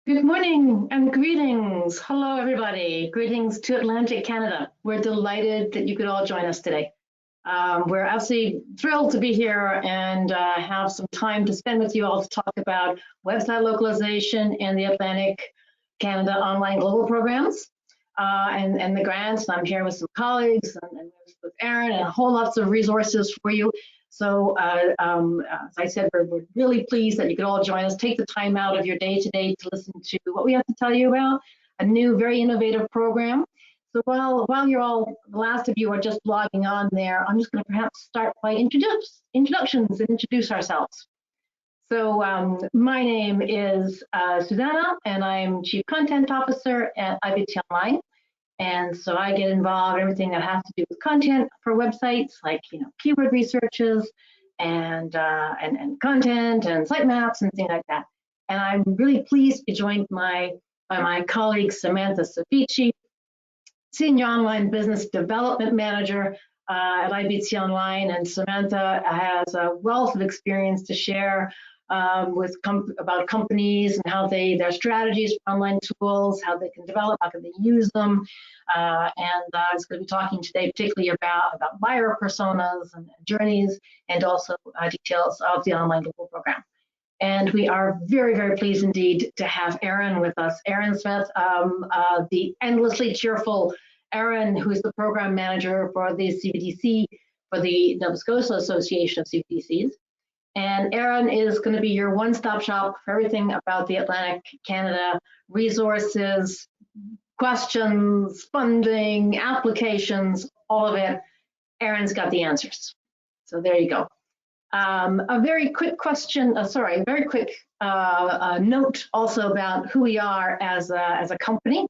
Good morning and greetings. Hello, everybody. Greetings to Atlantic Canada. We're delighted that you could all join us today. We're absolutely thrilled to be here and have some time to spend with you all to talk about website localization and the Atlantic Canada online global programs and the grants. And I'm here with some colleagues and with Aaron and a whole lots of resources for you. So as I said, we're really pleased that you could all join us. Take the time out of your day today to listen to what we have to tell you about, a new, very innovative program. So while you're all, the last of you are just logging on there, I'm just going to perhaps start by introductions and introduce ourselves. So my name is Susanna, and I'm Chief Content Officer at IBT Online. And so I get involved in everything that has to do with content for websites, like keyword researches and content and sitemaps and things like that. And I'm really pleased to be joined by my colleague Samantha Safici, Senior Online Business Development Manager at IBT Online. And Samantha has a wealth of experience to share about companies and how their strategies for online tools, how they can develop, how can they use them. I was going to be talking today particularly about buyer personas and journeys, and also details of the online global program. And we are very, very pleased indeed to have Aaron with us. Aaron Smith, the endlessly cheerful Aaron, who's the program manager for the CBDC, for the Nova Scotia Association of CBDCs. And Aaron is going to be your one-stop shop for everything about the Atlantic Canada resources, questions, funding, applications, all of it. Aaron's got the answers. So there you go. A very quick question, a very quick note also about who we are as a company,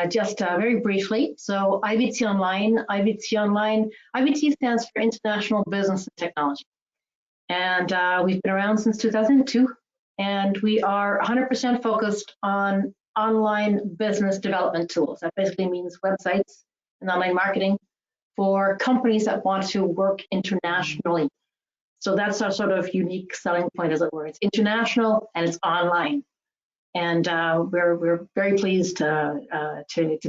just very briefly. So IBT Online, IBT stands for International Business and Technology. And we've been around since 2002, and we are 100% focused on online business development tools. That basically means websites and online marketing for companies that want to work internationally. So that's our sort of unique selling point, as it were. It's international and it's online. And we're very pleased to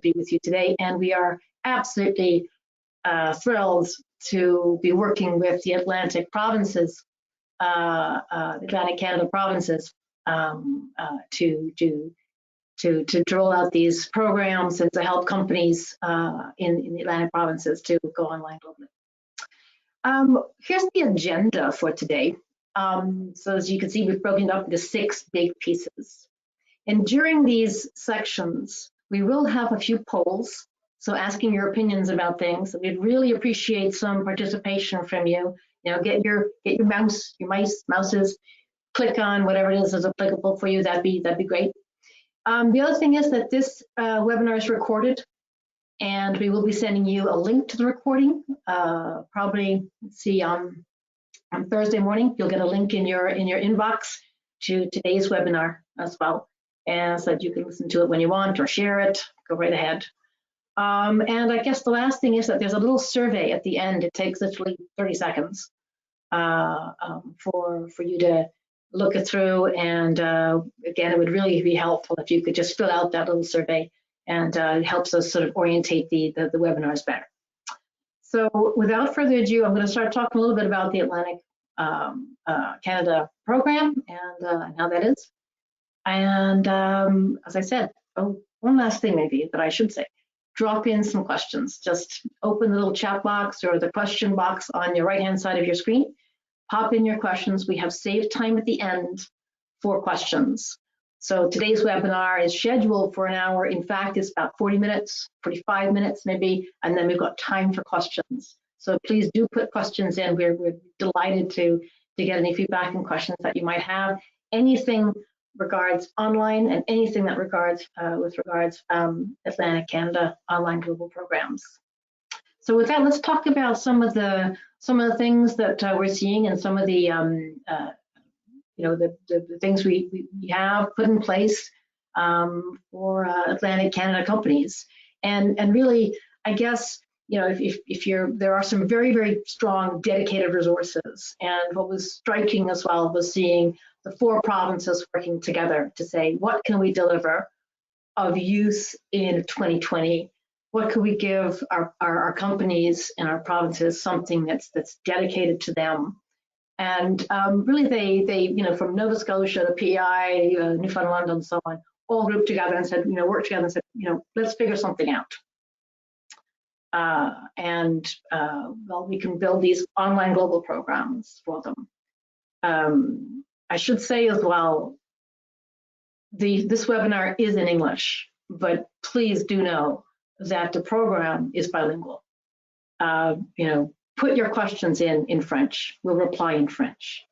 be with you today. And we are absolutely thrilled to be working with the Atlantic provinces, the Atlantic Canada provinces, to roll out these programs and to help companies in the Atlantic provinces to go online globally. Here's the agenda for today. So as you can see, we've broken it up into 6 big pieces. And during these sections, we will have a few polls. So asking your opinions about things. We'd really appreciate some participation from you. Get your mouses, click on whatever it is applicable for you. That'd be great. The other thing is that this webinar is recorded, and we will be sending you a link to the recording. Probably, let's see, on Thursday morning, you'll get a link in your inbox to today's webinar as well, and so that you can listen to it when you want or share it. Go right ahead. And I guess the last thing is that there's a little survey at the end. It takes literally 30 seconds for you to look it through. And again, it would really be helpful if you could just fill out that little survey, and it helps us sort of orientate the webinars better. So without further ado, I'm going to start talking a little bit about the Atlantic Canada program and how that is. And as I said, one last thing maybe that I should say. Drop in some questions. Just open the little chat box or the question box on your right-hand side of your screen. Pop in your questions. We have saved time at the end for questions. So today's webinar is scheduled for an hour. In fact, it's about 40 minutes, 45 minutes maybe, and then we've got time for questions. So please do put questions in. We're delighted to get any feedback and questions that you might have. Anything regards online and anything that regards Atlantic Canada online global programs. So with that, let's talk about some of the things that we're seeing, and some of the the things we have put in place for Atlantic Canada companies. And really, I guess you know, if there are some very, very strong dedicated resources. And what was striking as well was seeing the 4 provinces working together to say, what can we deliver of use in 2020? What could we give our companies and our provinces something that's dedicated to them? And really, they you know, from Nova Scotia to PEI, Newfoundland, and so on, all grouped together and said, you know, worked together and said, you know, let's figure something out. Well, we can build these online global programs for them. I should say as well, this webinar is in English, but please do know that the program is bilingual. You know, put your questions in French. We'll reply in French.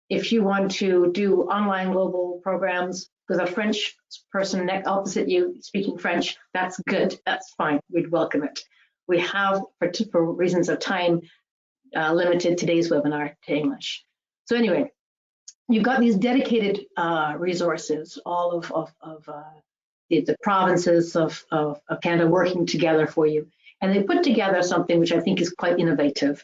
If you want to do online global programs with a French person opposite you speaking French, that's good. That's fine. We'd welcome it. We have, for reasons of time, limited today's webinar to English. So anyway, you've got these dedicated resources, all of the provinces of Canada working together for you. And they put together something which I think is quite innovative.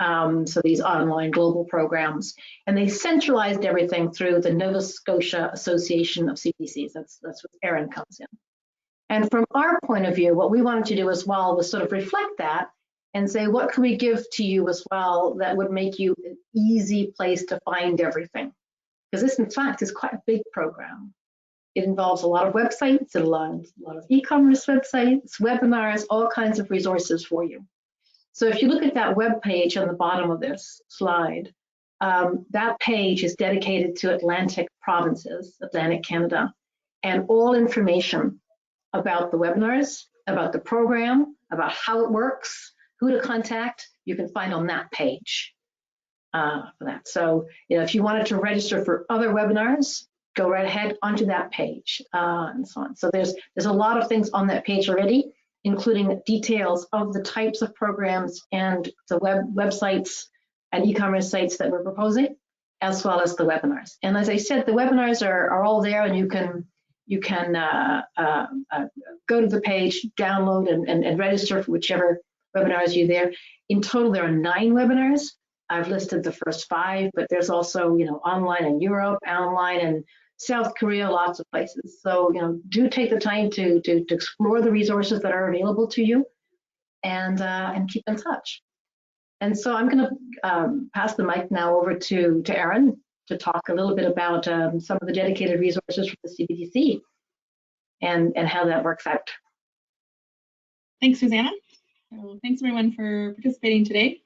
So these online global programs, and they centralized everything through the Nova Scotia Association of CBDCs. That's what Erin comes in. And from our point of view, what we wanted to do as well was sort of reflect that and say, what can we give to you as well that would make you an easy place to find everything? Because this, in fact, is quite a big program. It involves a lot of websites, a lot of e-commerce websites, webinars, all kinds of resources for you. So if you look at that web page on the bottom of this slide, that page is dedicated to Atlantic provinces, Atlantic Canada, and all information about the webinars, about the program, about how it works, who to contact, you can find on that page for that. So, you know, if you wanted to register for other webinars, go right ahead onto that page and so on. So there's a lot of things on that page already, including details of the types of programs and the websites and e-commerce sites that we're proposing, as well as the webinars. And as I said, the webinars are all there, and you can go to the page, download and register for whichever webinars you're there. In total, there are 9 webinars. I've listed the first 5, but there's also, you know, online in Europe, online in South Korea, lots of places. So, you know, do take the time to explore the resources that are available to you, and keep in touch. And so I'm going to pass the mic now over to Erin to talk a little bit about some of the dedicated resources for the CBDC and how that works out. Thanks, Susanna. So thanks everyone for participating today.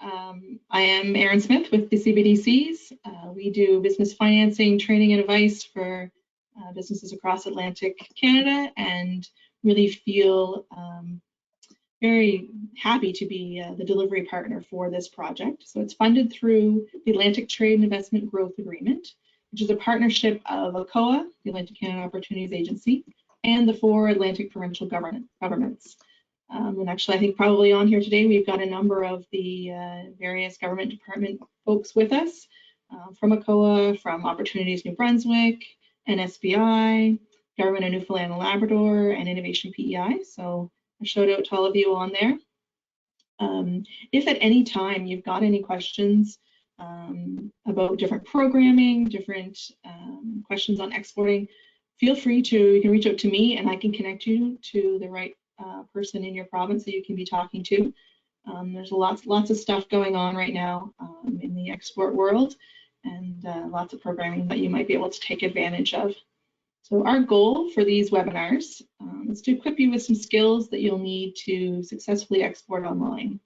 I am Erin Smith with the CBDCs. We do business financing, training, and advice for businesses across Atlantic Canada, and really feel very happy to be the delivery partner for this project. So it's funded through the Atlantic Trade and Investment Growth Agreement, which is a partnership of ACOA, the Atlantic Canada Opportunities Agency, and the 4 Atlantic provincial governments. And actually, I think probably on here today, we've got a number of the various government department folks with us, from ACOA, from Opportunities New Brunswick, NSBI, Government of Newfoundland and Labrador, and Innovation PEI. So a shout out to all of you on there. If at any time you've got any questions about different programming, different questions on exporting, feel free to, you can reach out to me and I can connect you to the right person in your province that you can be talking to. There's lots of stuff going on right now in the export world, and lots of programming that you might be able to take advantage of. So our goal for these webinars is to equip you with some skills that you'll need to successfully export online.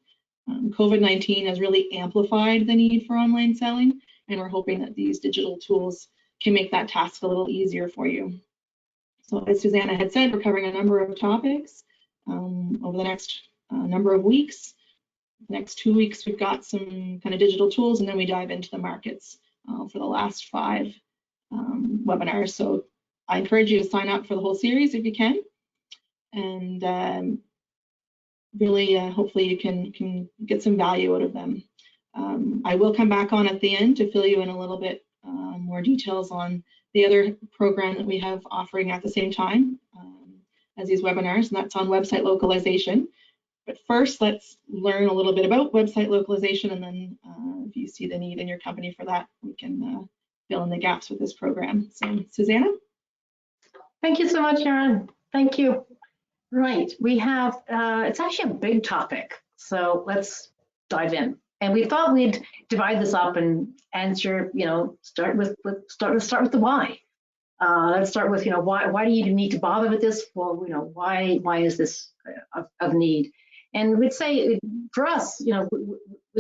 COVID-19 has really amplified the need for online selling, and we're hoping that these digital tools can make that task a little easier for you. So as Susanna had said, we're covering a number of topics over the next number of weeks. The next 2 weeks, we've got some kind of digital tools, and then we dive into the markets for the last 5 webinars. So I encourage you to sign up for the whole series if you can, and really hopefully you can get some value out of them. I will come back on at the end to fill you in a little bit more details on the other program that we have offering at the same time as these webinars, and that's on website localization. But first, let's learn a little bit about website localization, and then if you see the need in your company for that, we can fill in the gaps with this program. So, Susanna? Thank you so much, Erin. Thank you. Right, we have, it's actually a big topic, so let's dive in. And we thought we'd divide this up and answer, start with the why. Let's start with, why do you even need to bother with this? Well, why is this of need? And we'd say for us, we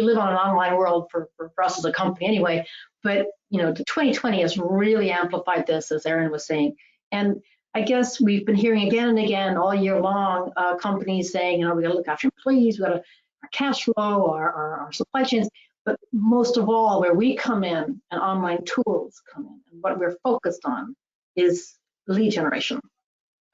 live on an online world for us as a company anyway, but, the 2020 has really amplified this, as Erin was saying. And I guess we've been hearing again and again all year long, companies saying, we got to look after employees, we got to our cash flow, our supply chains, but most of all, where we come in and online tools come in, and what we're focused on is lead generation,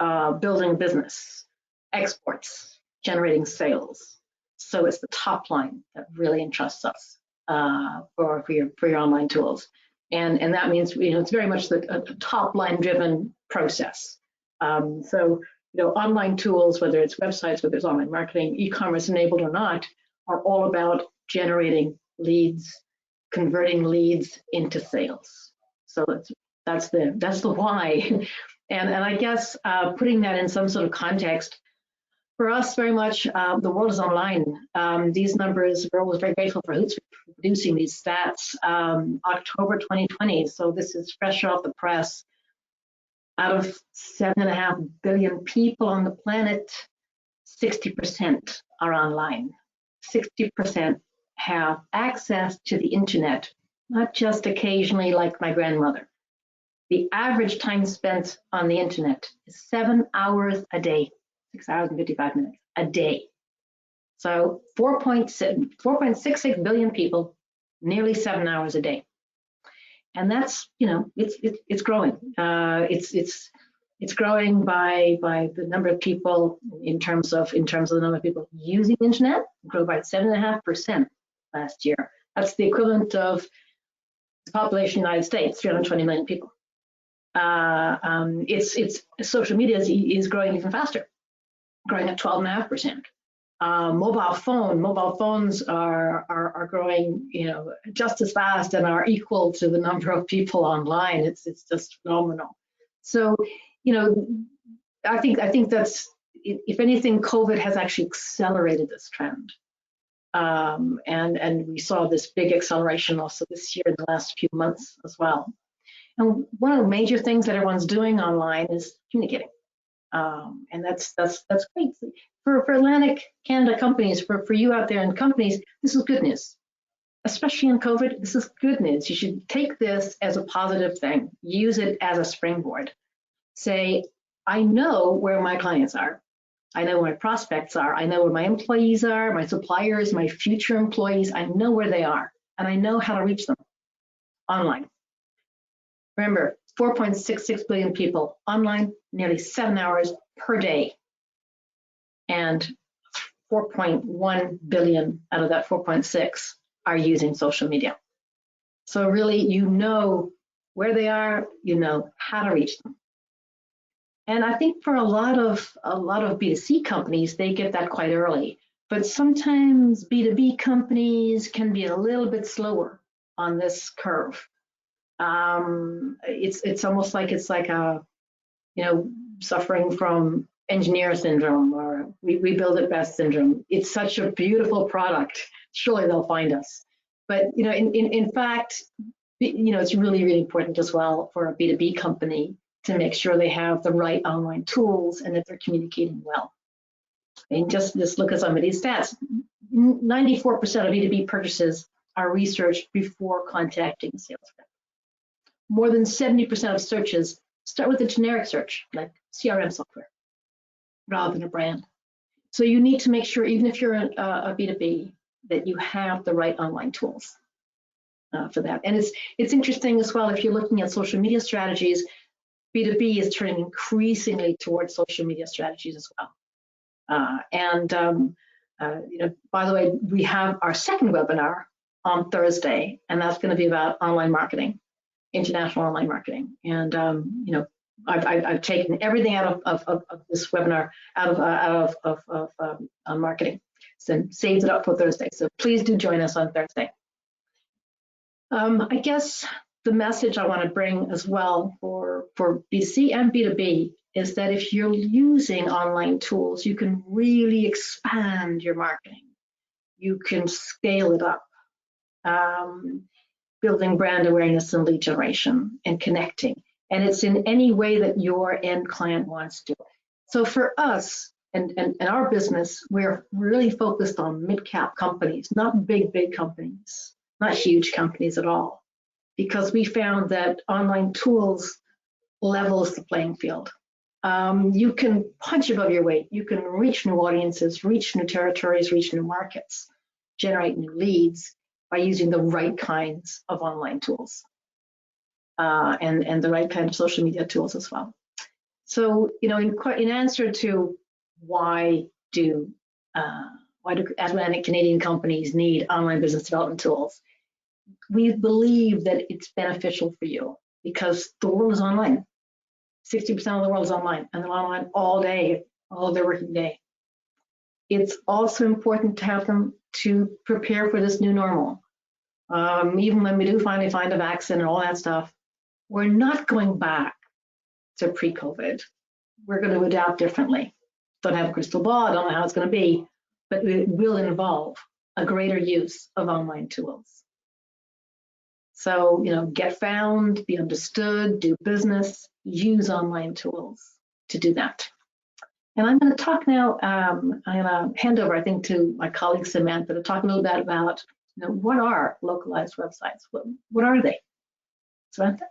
building a business, exports, generating sales. So it's the top line that really entrusts us for your online tools. And that means, it's very much a top line driven process. So, online tools, whether it's websites, whether it's online marketing, e-commerce enabled or not, are all about generating leads, converting leads into sales. So that's the why. And I guess putting that in some sort of context, for us, very much, the world is online. These numbers, we're always very grateful for Hootsuite for producing these stats. October 2020, so this is fresh off the press. Out of 7.5 billion people on the planet, 60% are online. 60% have access to the internet, not just occasionally like my grandmother. The average time spent on the internet is 7 hours a day. 6 hours and 55 minutes a day. So 4.66 billion people, nearly 7 hours a day. And that's, it's growing. It's growing by the number of people in terms of the number of people using the internet, grew by 7.5% last year. That's the equivalent of the population of the United States, 320 million people. It's social media is growing even faster, growing at 12.5%. Mobile phones are growing, just as fast and are equal to the number of people online. It's just phenomenal. So, I think that's, if anything, COVID has actually accelerated this trend. And we saw this big acceleration also this year in the last few months as well. And one of the major things that everyone's doing online is communicating. And that's great. For Atlantic Canada companies, for you out there in companies, this is good news. Especially in COVID, this is good news. You should take this as a positive thing. Use it as a springboard. Say, I know where my clients are. I know where my prospects are. I know where my employees are, my suppliers, my future employees. I know where they are, and I know how to reach them online. Remember, 4.66 billion people online, nearly 7 hours per day. And 4.1 billion out of that 4.6 are using social media. So really, you know where they are, you know how to reach them. And I think for a lot of B2C companies, they get that quite early. But sometimes B2B companies can be a little bit slower on this curve. It's almost like a, suffering from engineer syndrome or we build it best syndrome. It's such a beautiful product. Surely they'll find us. But in fact, it's really, really important as well for a B2B company to make sure they have the right online tools and that they're communicating well. And just look at some of these stats. 94% of B2B purchases are researched before contacting a sales rep. More than 70% of searches start with a generic search, like CRM software, rather than a brand. So you need to make sure, even if you're a B2B, that you have the right online tools for that. And it's interesting as well, if you're looking at social media strategies, B2B is turning increasingly towards social media strategies as well. By the way, we have our second webinar on Thursday, and that's going to be about online marketing, international online marketing. And I've taken everything out of this webinar out of marketing. So saved it up for Thursday. So please do join us on Thursday. I guess the message I want to bring as well for B2C and B2B is that if you're using online tools, you can really expand your marketing. You can scale it up, building brand awareness and lead generation and connecting. And it's in any way that your end client wants to. So for us and our business, we're really focused on mid-cap companies, not big companies, not huge companies at all, because we found that online tools levels the playing field. You can punch above your weight. You can reach new audiences, reach new territories, reach new markets, generate new leads by using the right kinds of online tools and the right kind of social media tools as well. So, you know, in answer to why do Atlantic Canadian companies need online business development tools, we believe that it's beneficial for you because the world is online. 60% of the world is online, and they're online all day, all their working day. It's also important to have them to prepare for this new normal. Even when we do finally find a vaccine and all that stuff, we're not going back to pre-COVID. We're going to adapt differently. Don't have a crystal ball, I don't know how it's going to be, but it will involve a greater use of online tools. So, you know, get found, be understood, do business, use online tools to do that. And I'm going to talk now, I'm going to hand over, I think, to my colleague Samantha to talk a little bit about, you know, what are localized websites? What are they? Samantha?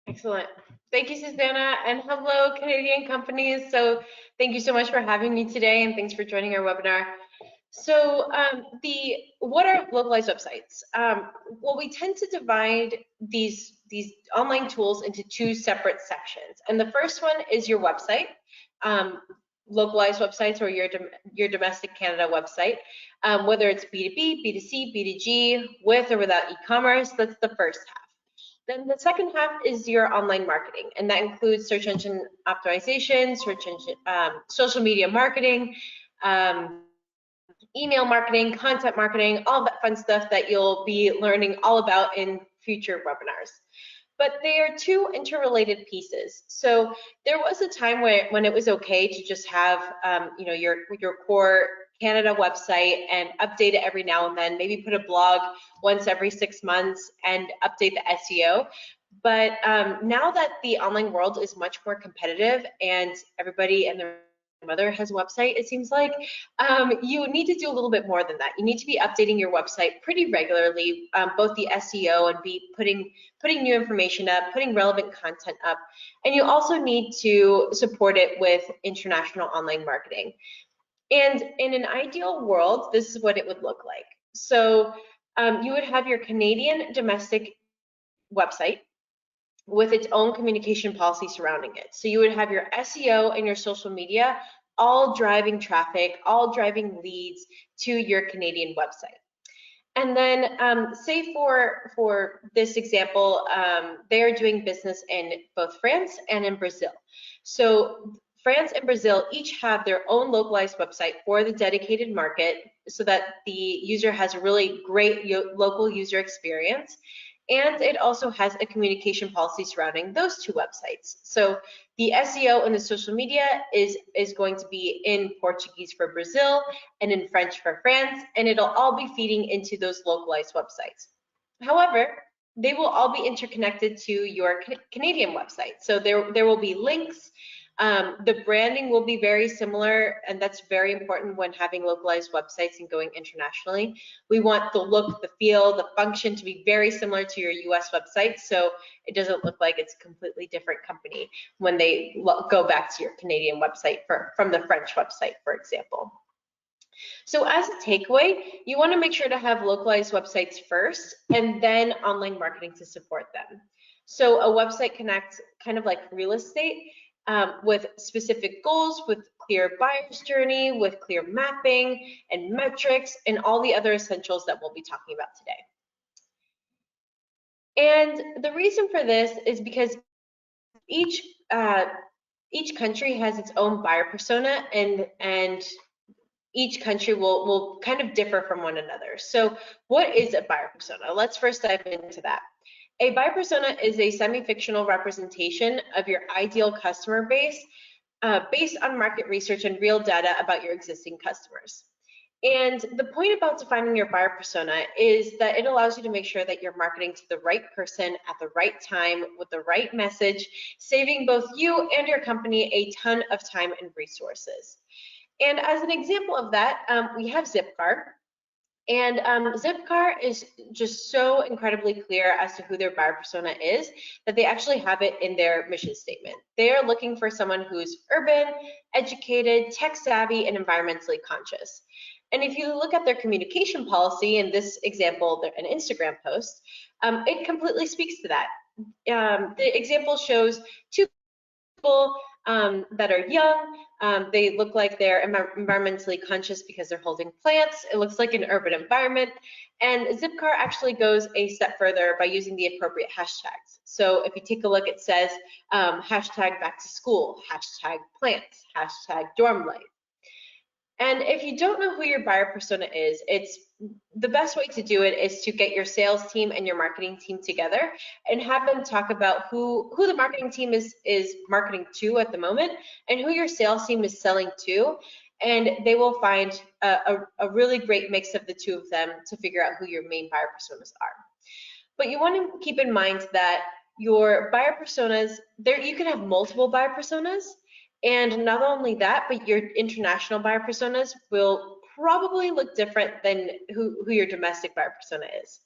Excellent. Thank you, Susanna, and hello, Canadian companies. So thank you so much for having me today, and thanks for joining our webinar. So what are localized websites? Well, we tend to divide these online tools into two separate sections. And the first one is your website, localized websites, or your domestic Canada website, whether it's B2B, B2C, B2G, with or without e-commerce. That's the first half. Then the second half is your online marketing, and that includes search engine optimization, social media marketing, email marketing, content marketing, all that fun stuff that you'll be learning all about in future webinars. But they are two interrelated pieces. So there was a time when it was okay to just have you know, your core Canada website and update it every now and then, maybe put a blog once every 6 months and update the SEO. But now that the online world is much more competitive and everybody and their mother has a website, it seems like you need to do a little bit more than that. You need to be updating your website pretty regularly, both the SEO and be putting new information up, putting relevant content up, and you also need to support it with international online marketing. And in an ideal world, this is what it would look like. So you would have your Canadian domestic website with its own communication policy surrounding it. So you would have your SEO and your social media all driving traffic, all driving leads to your Canadian website. And then say for this example, they are doing business in both France and in Brazil. So France and Brazil each have their own localized website for the dedicated market so that the user has a really great local user experience. And it also has a communication policy surrounding those two websites. So the SEO and the social media is going to be in Portuguese for Brazil and in French for France, and it'll all be feeding into those localized websites. However, they will all be interconnected to your Canadian website. So there will be links. The branding will be very similar, and that's very important when having localized websites and going internationally. We want the look, the feel, the function to be very similar to your US website, so it doesn't look like it's a completely different company when they go back to your Canadian website from the French website, for example. So as a takeaway, you want to make sure to have localized websites first and then online marketing to support them. So a website connects kind of like real estate, with specific goals, with clear buyer's journey, with clear mapping and metrics, and all the other essentials that we'll be talking about today. And the reason for this is because each country has its own buyer persona, and each country will kind of differ from one another. So what is a buyer persona? Let's first dive into that. A buyer persona is a semi-fictional representation of your ideal customer base based on market research and real data about your existing customers. And the point about defining your buyer persona is that it allows you to make sure that you're marketing to the right person at the right time with the right message, saving both you and your company a ton of time and resources. And as an example of that, we have Zipcar. And Zipcar is just so incredibly clear as to who their buyer persona is that they actually have it in their mission statement. They are looking for someone who's urban, educated, tech savvy, and environmentally conscious. And if you look at their communication policy, in this example, an Instagram post, it completely speaks to that. The example shows two people that are young. They look like they're environmentally conscious because they're holding plants. It looks like an urban environment. And Zipcar actually goes a step further by using the appropriate hashtags. So if you take a look, it says hashtag back to school, hashtag plants, hashtag dorm life. And if you don't know who your buyer persona is, the best way to do it is to get your sales team and your marketing team together and have them talk about who the marketing team is marketing to at the moment and who your sales team is selling to. And they will find a really great mix of the two of them to figure out who your main buyer personas are. But you want to keep in mind that your buyer personas, you can have multiple buyer personas. And not only that, but your international buyer personas will probably look different than who your domestic buyer persona is.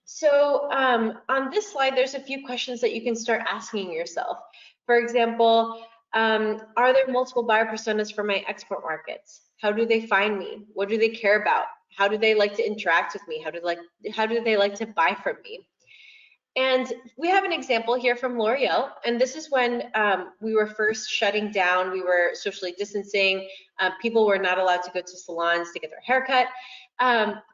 So on this slide, there's a few questions that you can start asking yourself. For example, are there multiple buyer personas for my export markets? How do they find me? What do they care about? How do they like to interact with me? How do they like to buy from me? And we have an example here from L'Oreal, and this is when we were first shutting down, we were socially distancing, people were not allowed to go to salons to get their haircut.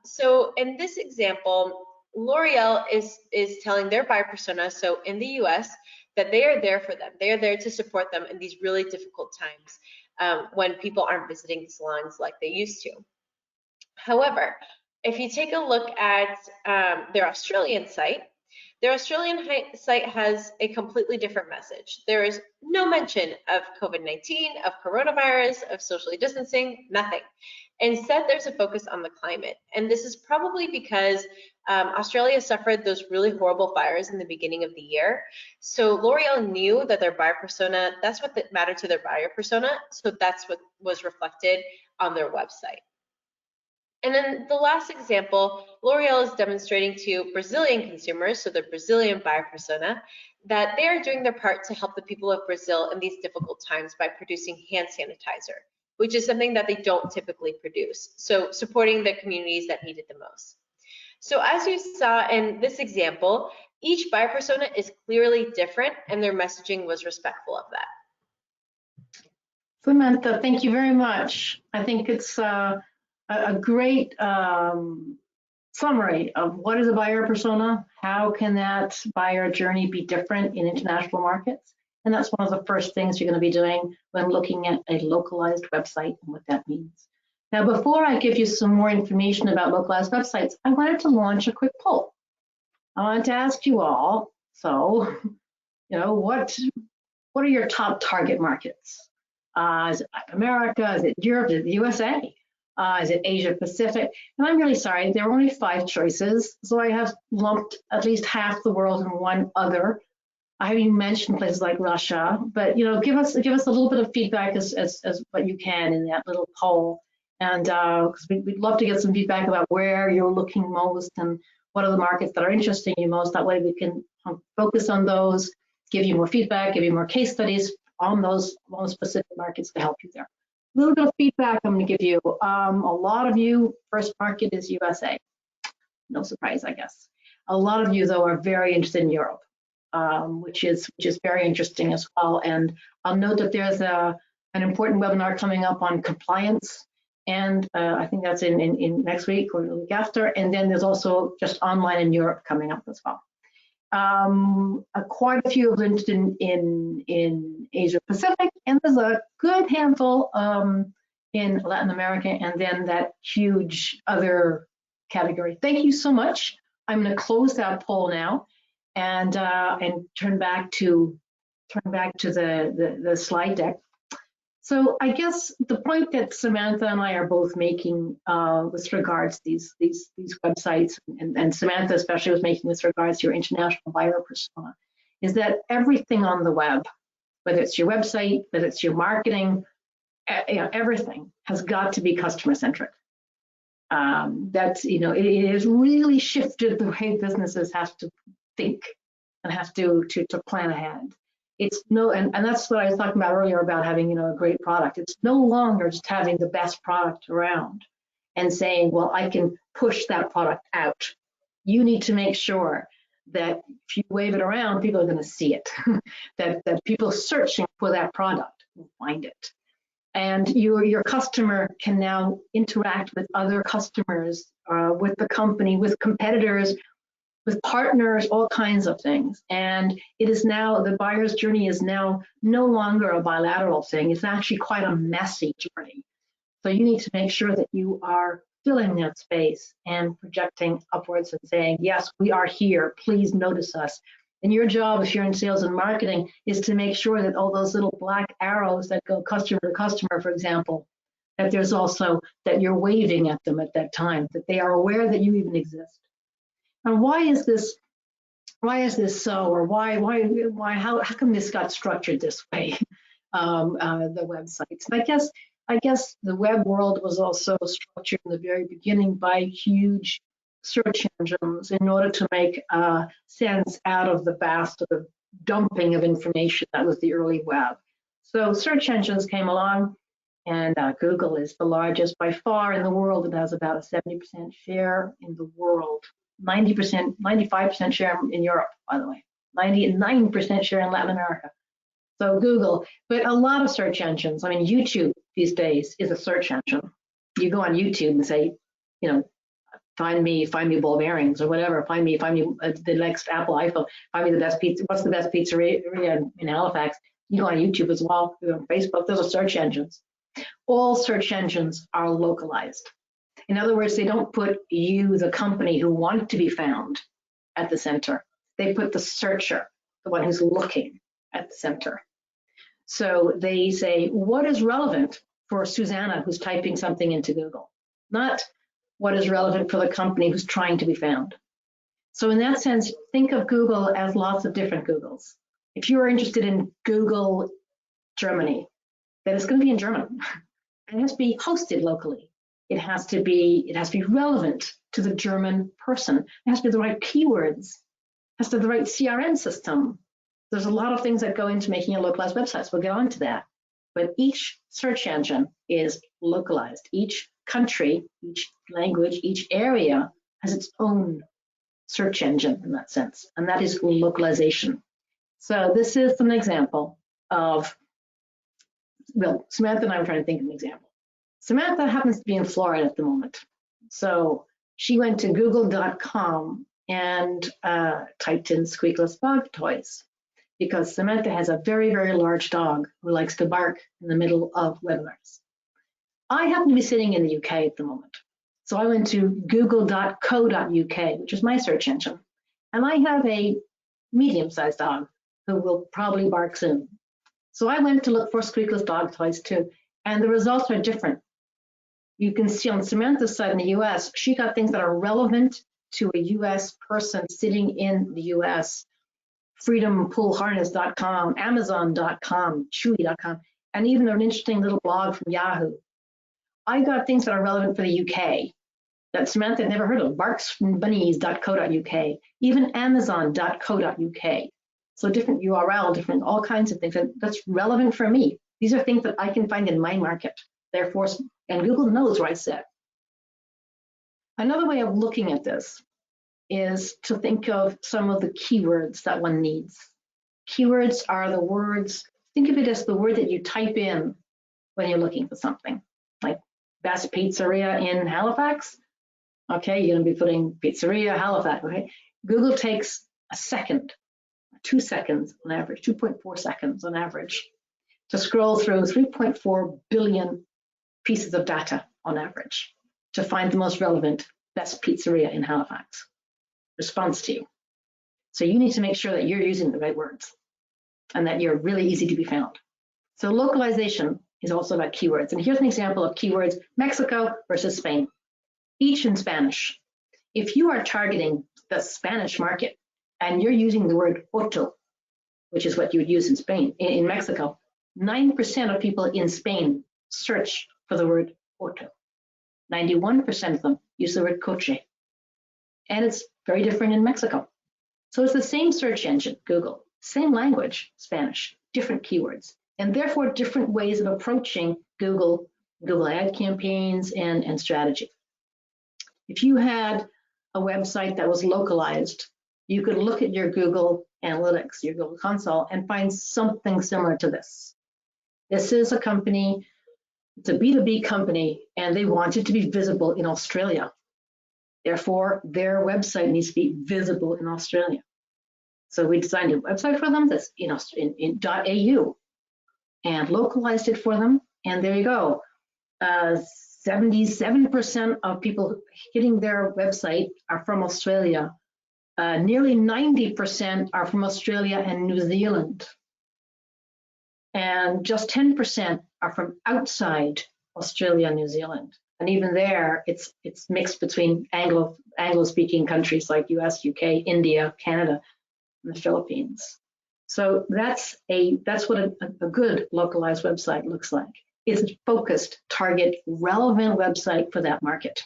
So in this example, L'Oreal is telling their buyer persona, so in the US, that they are there for them. They are there to support them in these really difficult times when people aren't visiting salons like they used to. However, if you take a look at their Australian site, their Australian site has a completely different message. There is no mention of COVID-19, of coronavirus, of socially distancing, nothing. Instead, there's a focus on the climate. And this is probably because Australia suffered those really horrible fires in the beginning of the year. So L'Oreal knew that their buyer persona, that's what mattered to their buyer persona. So that's what was reflected on their website. And then the last example, L'Oreal is demonstrating to Brazilian consumers, so the Brazilian buyer persona, that they are doing their part to help the people of Brazil in these difficult times by producing hand sanitizer, which is something that they don't typically produce. So supporting the communities that need it the most. So as you saw in this example, each buyer persona is clearly different and their messaging was respectful of that. Samantha, thank you very much. I think it's a great summary of what is a buyer persona, how can that buyer journey be different in international markets, and that's one of the first things you're going to be doing when looking at a localized website and what that means. Now, before I give you some more information about localized websites, I wanted to launch a quick poll. I wanted to ask you all, so, what are your top target markets? Is it America? Is it Europe? Is it the USA? Is it Asia Pacific? And I'm really sorry, there are only 5 choices, so I have lumped at least half the world in one other. I haven't even mentioned places like Russia, but give us a little bit of feedback as what you can in that little poll. And because we'd love to get some feedback about where you're looking most and what are the markets that are interesting you most. That way we can focus on those, give you more feedback, give you more case studies on those specific markets to help you there. A little bit of feedback I'm going to give you. A lot of you, first market is USA. No surprise, I guess. A lot of you, though, are very interested in Europe, which is very interesting as well. And I'll note that there's an important webinar coming up on compliance, and I think that's in next week or the week after. And then there's also just online in Europe coming up as well. Quite a few are interested in Asia Pacific, and there's a good handful in Latin America, and then that huge other category. Thank you so much. I'm going to close that poll now and turn back to the slide deck. So I guess the point that Samantha and I are both making with regards to these websites, and Samantha especially was making with regards to your international buyer persona, is that everything on the web, whether it's your website, whether it's your marketing, everything has got to be customer centric. That's, it has really shifted the way businesses have to think and have to plan ahead. It's and that's what I was talking about earlier about having, a great product. It's no longer just having the best product around and saying, well, I can push that product out. You need to make sure that if you wave it around, people are going to see it, that people searching for that product will find it. And your customer can now interact with other customers, with the company, with competitors, with partners, all kinds of things. And it is now, the buyer's journey is now no longer a bilateral thing. It's actually quite a messy journey. So you need to make sure that you are filling that space and projecting upwards and saying, yes, we are here, please notice us. And your job, if you're in sales and marketing, is to make sure that all those little black arrows that go customer to customer, for example, that there's also, that you're waving at them at that time, that they are aware that you even exist. And why is this so, or how come this got structured this way, the websites? And I guess the web world was also structured in the very beginning by huge search engines in order to make sense out of the vast of the dumping of information that was the early web. So search engines came along, and Google is the largest by far in the world. It has about a 70% share in the world. 90%, 95% share in Europe, by the way, 99% share in Latin America. So Google, but a lot of search engines. I mean, YouTube these days is a search engine. You go on YouTube and say, find me ball bearings or whatever. Find me the next Apple iPhone. Find me the best pizza. What's the best pizzeria in Halifax? You go on YouTube as well. You go on Facebook. Those are search engines. All search engines are localized. In other words, they don't put you, the company who want to be found, at the center. They put the searcher, the one who's looking, at the center. So they say, what is relevant for Susanna who's typing something into Google? Not what is relevant for the company who's trying to be found. So in that sense, think of Google as lots of different Googles. If you are interested in Google Germany, then it's going to be in German. And it has to be hosted locally. It has to be relevant to the German person. It has to be the right keywords. It has to be the right CRM system. There's a lot of things that go into making a localized website, so we'll get on to that. But each search engine is localized. Each country, each language, each area has its own search engine in that sense, and that is localization. So this is an example of, well, Samantha and I were trying to think of an example. Samantha happens to be in Florida at the moment. So she went to google.com and typed in squeakless dog toys, because Samantha has a very, very large dog who likes to bark in the middle of webinars. I happen to be sitting in the UK at the moment. So I went to google.co.uk, which is my search engine. And I have a medium-sized dog who will probably bark soon. So I went to look for squeakless dog toys too, and the results are different. You can see on Samantha's side in the US, she got things that are relevant to a US person sitting in the US. freedompoolharness.com, amazon.com, chewy.com, and even an interesting little blog from Yahoo. I got things that are relevant for the UK that Samantha had never heard of, barksfrombunnies.co.uk, even amazon.co.uk. So different URL, different all kinds of things that's relevant for me. These are things that I can find in my market. Therefore, and Google knows where I sit. Another way of looking at this is to think of some of the keywords that one needs. Keywords are the words, think of it as the word that you type in when you're looking for something, like best pizzeria in Halifax. Okay, you're gonna be putting pizzeria Halifax, okay? Google takes a second, 2 seconds on average, 2.4 seconds on average, to scroll through 3.4 billion pieces of data on average to find the most relevant best pizzeria in Halifax response to you. So you need to make sure that you're using the right words and that you're really easy to be found. So localization is also about keywords. And here's an example of keywords: Mexico versus Spain, each in Spanish. If you are targeting the Spanish market and you're using the word ocho, which is what you would use in Spain, in Mexico, 9% of people in Spain search for the word ocho. 91% of them use the word coche. And it's very different in Mexico. So it's the same search engine, Google, same language, Spanish, different keywords, and therefore different ways of approaching Google ad campaigns and strategy. If you had a website that was localized, you could look at your Google Analytics, your Google Console, and find something similar to this. This is a company, it's a B2B company, and they want it to be visible in Australia. Therefore, their website needs to be visible in Australia. So we designed a website for them that's in .au and localized it for them. And there you go. 77% of people hitting their website are from Australia. Nearly 90% are from Australia and New Zealand. And just 10% are from outside Australia and New Zealand. And even there, it's mixed between Anglo-speaking countries like US, UK, India, Canada, and the Philippines. So that's what a good localized website looks like. It's a focused, target, relevant website for that market.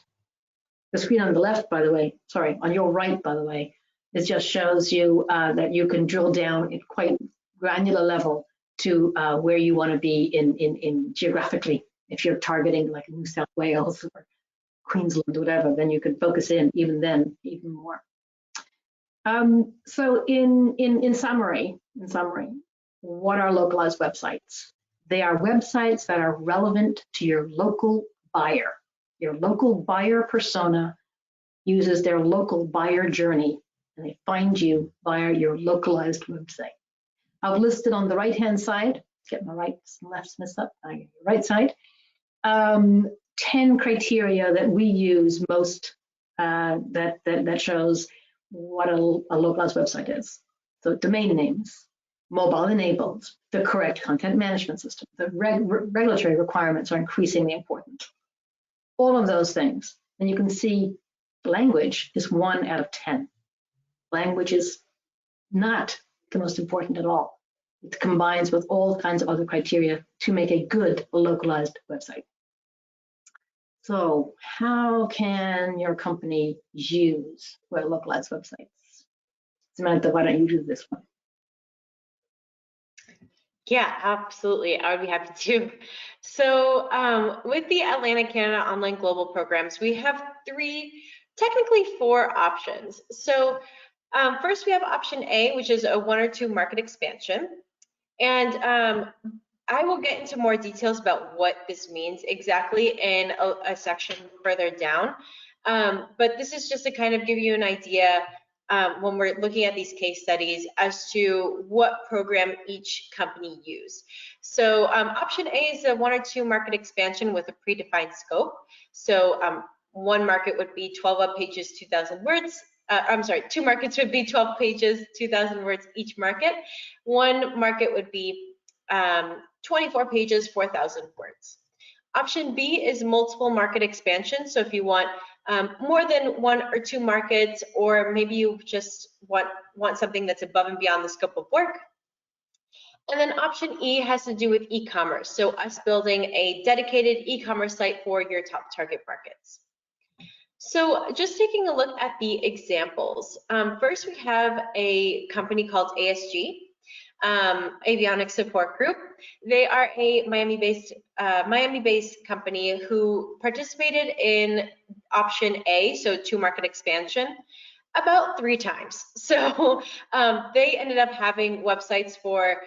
The screen on the left, by the way, sorry, on your right, by the way, it just shows you that you can drill down at quite granular level to where you want to be in geographically. If you're targeting like New South Wales or Queensland or whatever, then you can focus in even more. So in summary, what are localized websites? They are websites that are relevant to your local buyer. Your local buyer persona uses their local buyer journey, and they find you via your localized website. I've listed on the right-hand side, get my right and left mixed up, right side, 10 criteria that we use most that shows what a localized website is. So domain names, mobile enabled, the correct content management system, the regulatory requirements are increasingly important. All of those things. And you can see language is 1 out of 10. Language is not the most important at all. It combines with all kinds of other criteria to make a good localized website. So how can your company use localized websites? Samantha, why don't you do this one? Yeah, absolutely. I would be happy to. So with the Atlantic Canada Online Global Programs, we have technically four options. So first we have option A, which is a 1 or 2 market expansion. And I will get into more details about what this means exactly in a section further down. But this is just to kind of give you an idea when we're looking at these case studies as to what program each company used. So option A is a 1 or 2 market expansion with a predefined scope. So one market would be 12 web pages, 2,000 words. I'm sorry, 2 markets would be 12 pages, 2,000 words each market. One market would be 24 pages, 4,000 words. Option B is multiple market expansion. So if you want more than 1 or 2 markets, or maybe you just want something that's above and beyond the scope of work. And then option E has to do with e-commerce. So us building a dedicated e-commerce site for your top target markets. So just taking a look at the examples. First, we have a company called ASG, Avionics Support Group. They are a Miami-based company who participated in option A, so 2 market expansion, about 3 times. So they ended up having websites for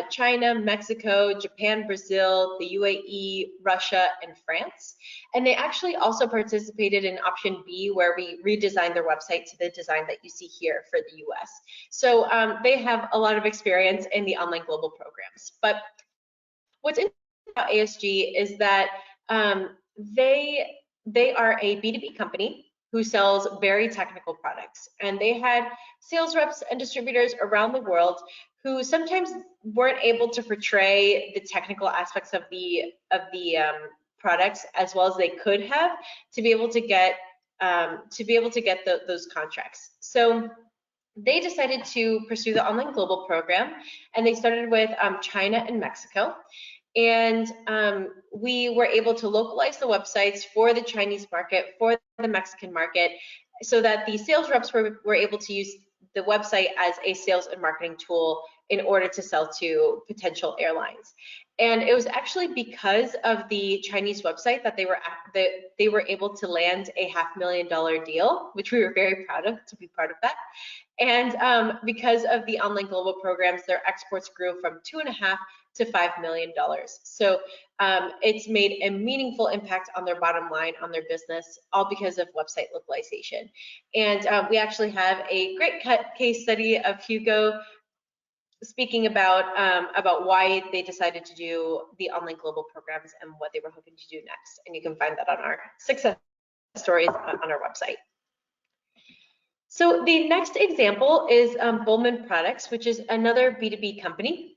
China, Mexico, Japan, Brazil, the UAE, Russia, and France. And they actually also participated in option B, where we redesigned their website to the design that you see here for the US. So they have a lot of experience in the online global programs. But what's interesting about ASG is that They are a B2B company who sells very technical products, and they had sales reps and distributors around the world who sometimes weren't able to portray the technical aspects of the products as well as they could have to be able to get those contracts. So they decided to pursue the Online Global program, and they started with China and Mexico. And we were able to localize the websites for the Chinese market, for the Mexican market, so that the sales reps were able to use the website as a sales and marketing tool in order to sell to potential airlines. And it was actually because of the Chinese website that they were able to land a $500,000 deal, which we were very proud of to be part of that. And because of the Online Global programs, their exports grew from $2.5 to $5 million. So it's made a meaningful impact on their bottom line, on their business, all because of website localization. And we actually have a great case study of Hugo speaking about why they decided to do the Online Global programs and what they were hoping to do next. And you can find that on our success stories on our website. So the next example is Bullman Products, which is another B2B company.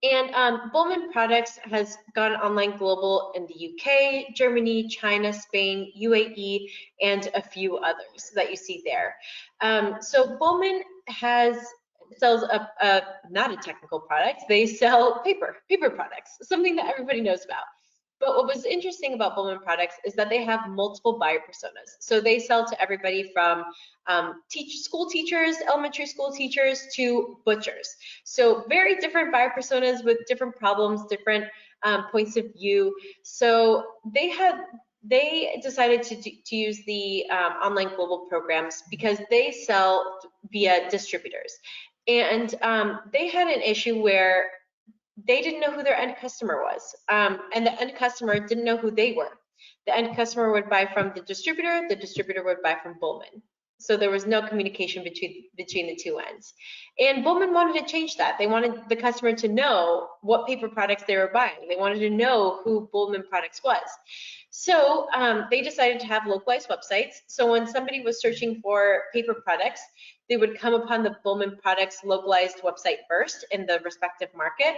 And Bullman Products has gone online global in the UK, Germany, China, Spain, UAE, and a few others that you see there. So Bullman sells not a technical product, they sell paper products, something that everybody knows about. But what was interesting about Bullman Products is that they have multiple buyer personas. So they sell to everybody from school teachers, elementary school teachers, to butchers. So very different buyer personas with different problems, different points of view. So they decided to use the Online Global programs because they sell via distributors. And they had an issue where they didn't know who their end customer was, and the end customer didn't know who they were. The end customer would buy from the distributor would buy from Bullman. So there was no communication between the two ends. And Bullman wanted to change that. They wanted the customer to know what paper products they were buying. They wanted to know who Bullman Products was. So they decided to have localized websites. So when somebody was searching for paper products, they would come upon the Bullman Products localized website first in the respective market.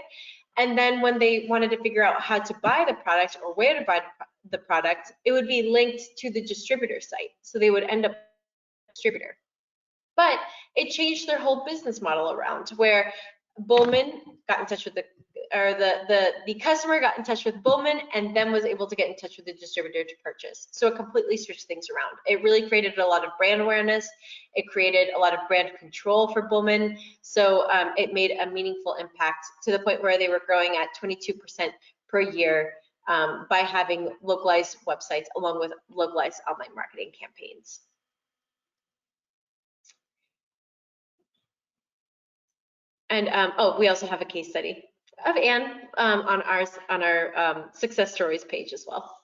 And then when they wanted to figure out how to buy the product or where to buy the product, it would be linked to the distributor site. So they would end up distributor. But it changed their whole business model around, where Bullman got in touch with the customer got in touch with Bullman and then was able to get in touch with the distributor to purchase. So it completely switched things around. It really created a lot of brand awareness. It created a lot of brand control for Bullman. So it made a meaningful impact to the point where they were growing at 22% per year by having localized websites along with localized online marketing campaigns. And we also have a case study of Anne on our success stories page as well.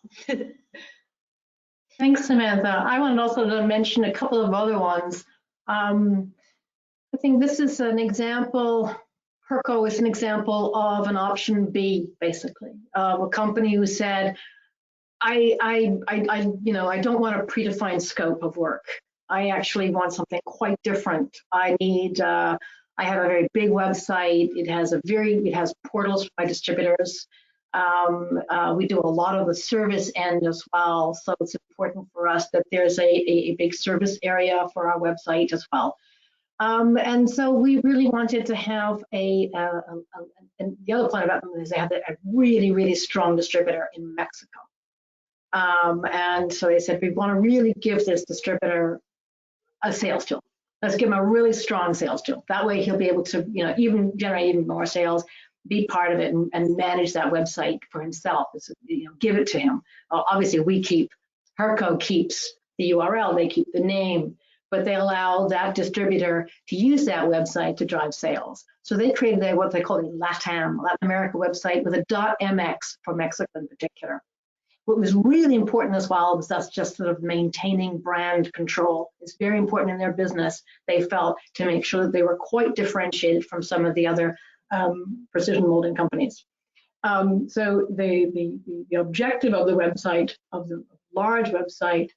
Thanks, Samantha. I wanted also to mention a couple of other ones. I think this is an example. Herco is an example of an option B, basically, of a company who said, I don't want a predefined scope of work. I actually want something quite different. I have a very big website. It has portals for my distributors. We do a lot of the service end as well. So it's important for us that there's a big service area for our website as well. And so we really wanted to have and the other point about them is they have a really, really strong distributor in Mexico. And so they said, we want to really give this distributor a sales tool. Let's give him a really strong sales tool. That way he'll be able to, even generate even more sales, be part of it and manage that website for himself. Give it to him. Obviously Herco keeps the URL, they keep the name, but they allow that distributor to use that website to drive sales. So they created what they call a Latin America website with a .mx for Mexico in particular. What was really important as well was that's just sort of maintaining brand control. It's very important in their business, they felt, to make sure that they were quite differentiated from some of the other precision molding companies. So the objective of the website, of the large website,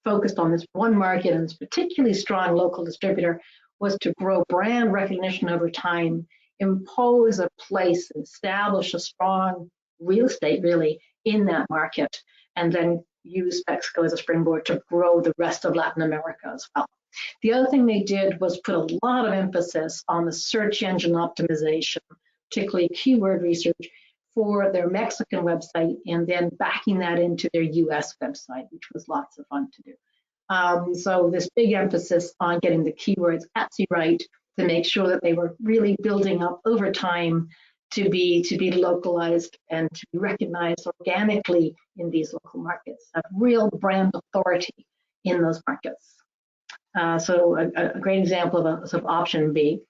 focused on this one market and this particularly strong local distributor, was to grow brand recognition over time, impose a place, establish a strong real estate really in that market, and then use Mexico as a springboard to grow the rest of Latin America as well. The other thing they did was put a lot of emphasis on the search engine optimization, particularly keyword research for their Mexican website, and then backing that into their US website, which was lots of fun to do. So this big emphasis on getting the keywords absolutely right to make sure that they were really building up over time to be localized and to be recognized organically in these local markets, have real brand authority in those markets. So a great example of option B.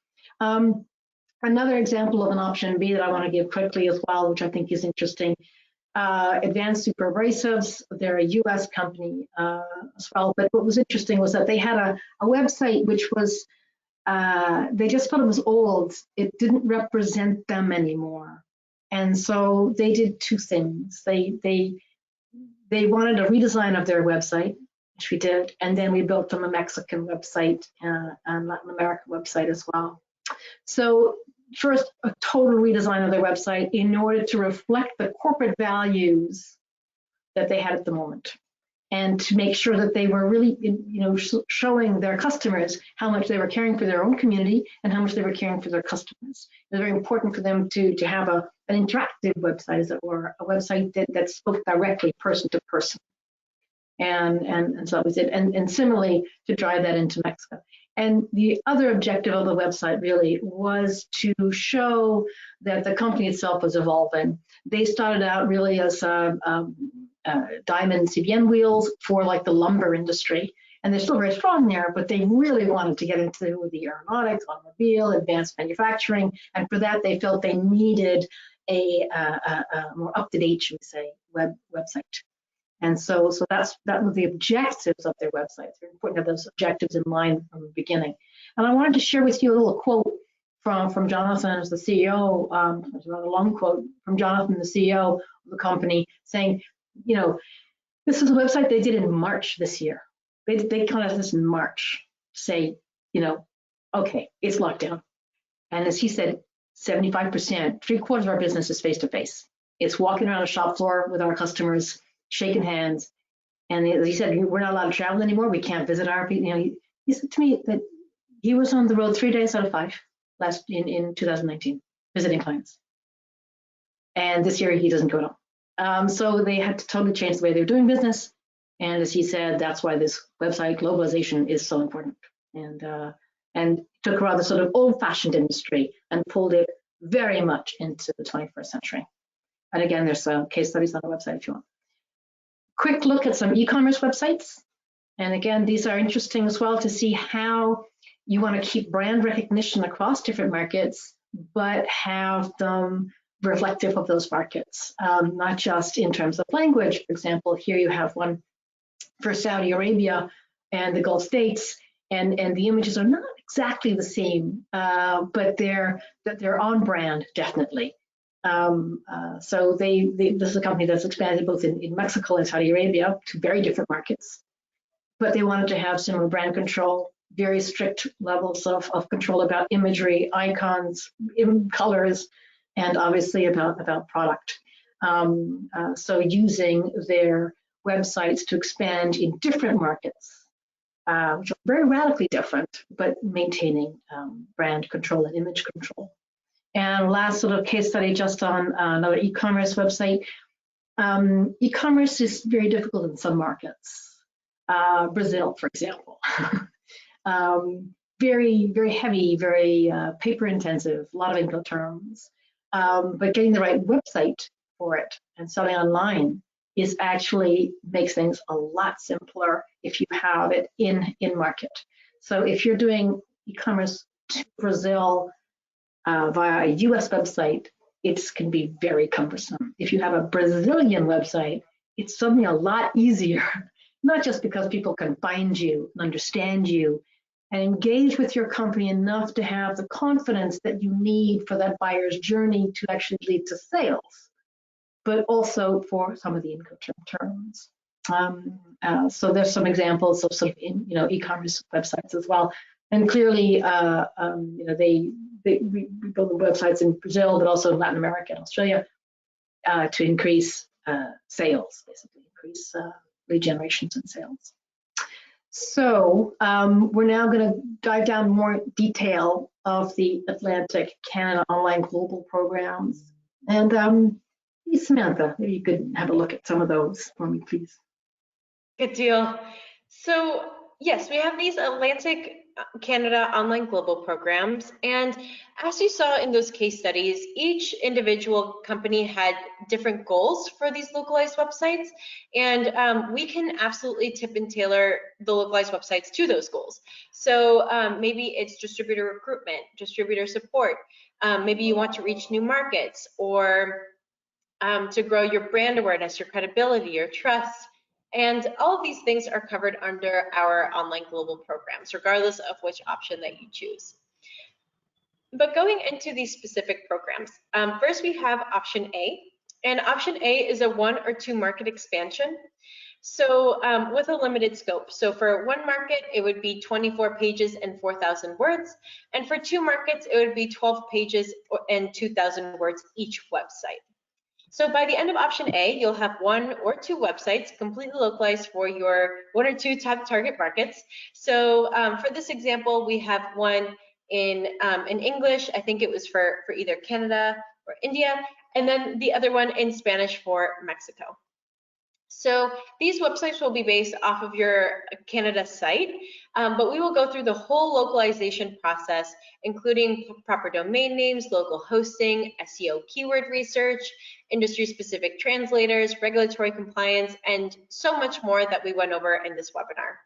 Another example of an option B that I want to give quickly as well, which I think is interesting, Advanced Super Abrasives. They're a US company as well, but what was interesting was that they had a website which was, they just thought it was old. It didn't represent them anymore. And so they did two things. They wanted a redesign of their website, which we did, and then we built them a Mexican website and Latin America website as well. So first, a total redesign of their website in order to reflect the corporate values that they had at the moment, and to make sure that they were really, showing their customers how much they were caring for their own community and how much they were caring for their customers. It was very important for them to have an interactive website, as it were, a website that spoke directly person to person. And so that was it. And similarly, to drive that into Mexico. And the other objective of the website really was to show that the company itself was evolving. They started out really as diamond CBN wheels for like the lumber industry, and they're still very strong there, but they really wanted to get into the aeronautics, automobile, advanced manufacturing, and for that they felt they needed a more up-to-date, should we say, website. And so that was the objectives of their website. It's very important to have those objectives in mind from the beginning. And I wanted to share with you a little quote from Jonathan, as the CEO. It's a rather long quote from Jonathan, the CEO of the company, saying, this is a website they did in March this year. They contacted us in March, say, okay, it's locked down. And as he said, 75%, 3/4 of our business is face-to-face. It's walking around a shop floor with our customers, shaking hands. And he said, we're not allowed to travel anymore. We can't visit our people. He said to me that he was on the road 3 days out of 5 in 2019, visiting clients. And this year he doesn't go at all. So they had to totally change the way they're doing business. And as he said, that's why this website globalization is so important. And took a rather sort of old-fashioned industry and pulled it very much into the 21st century. And again, there's case studies on the website if you want. Quick look at some e-commerce websites. And again, these are interesting as well to see how you want to keep brand recognition across different markets, but have them reflective of those markets, not just in terms of language. For example, here you have one for Saudi Arabia and the Gulf states, and the images are not exactly the same, but they're on brand, definitely. So this is a company that's expanded both in Mexico and Saudi Arabia, two very different markets, but they wanted to have similar brand control, very strict levels of control about imagery, icons, colors, and obviously about product. So using their websites to expand in different markets, which are very radically different, but maintaining brand control and image control. And last sort of case study just on another e-commerce website. E-commerce is very difficult in some markets. Brazil, for example. Very, very heavy, very paper intensive, a lot of Incoterms. But getting the right website for it and selling online is actually makes things a lot simpler if you have it in market. So if you're doing e-commerce to Brazil via a US website, it can be very cumbersome. If you have a Brazilian website, it's suddenly a lot easier, not just because people can find you and understand you and engage with your company enough to have the confidence that you need for that buyer's journey to actually lead to sales. but also for some of the Incoterm terms. So there's some examples of some e-commerce websites as well. And clearly, we build websites in Brazil, but also in Latin America and Australia to increase sales, basically increase lead generations and sales. So we're now going to dive down more detail of the Atlantic Canada Online Global programs. And Samantha, maybe you could have a look at some of those for me, please. Good deal. So yes, we have these Atlantic Canada Online Global programs. And as you saw in those case studies, each individual company had different goals for these localized websites. And we can absolutely tip and tailor the localized websites to those goals. So maybe it's distributor recruitment, distributor support. Maybe you want to reach new markets, or to grow your brand awareness, your credibility, your trust. And all of these things are covered under our online global programs, regardless of which option that you choose. But going into these specific programs, first we have option A. And option A is a 1 or 2 market expansion. So with a limited scope. So for one market, it would be 24 pages and 4,000 words. And for 2 markets, it would be 12 pages and 2,000 words each website. So by the end of option A, you'll have 1 or 2 websites completely localized for your 1 or 2 target markets. So for this example, we have one in English. I think it was for either Canada or India, and then the other one in Spanish for Mexico. So these websites will be based off of your Canada site, but we will go through the whole localization process, including proper domain names, local hosting, SEO keyword research, industry-specific translators, regulatory compliance, and so much more that we went over in this webinar.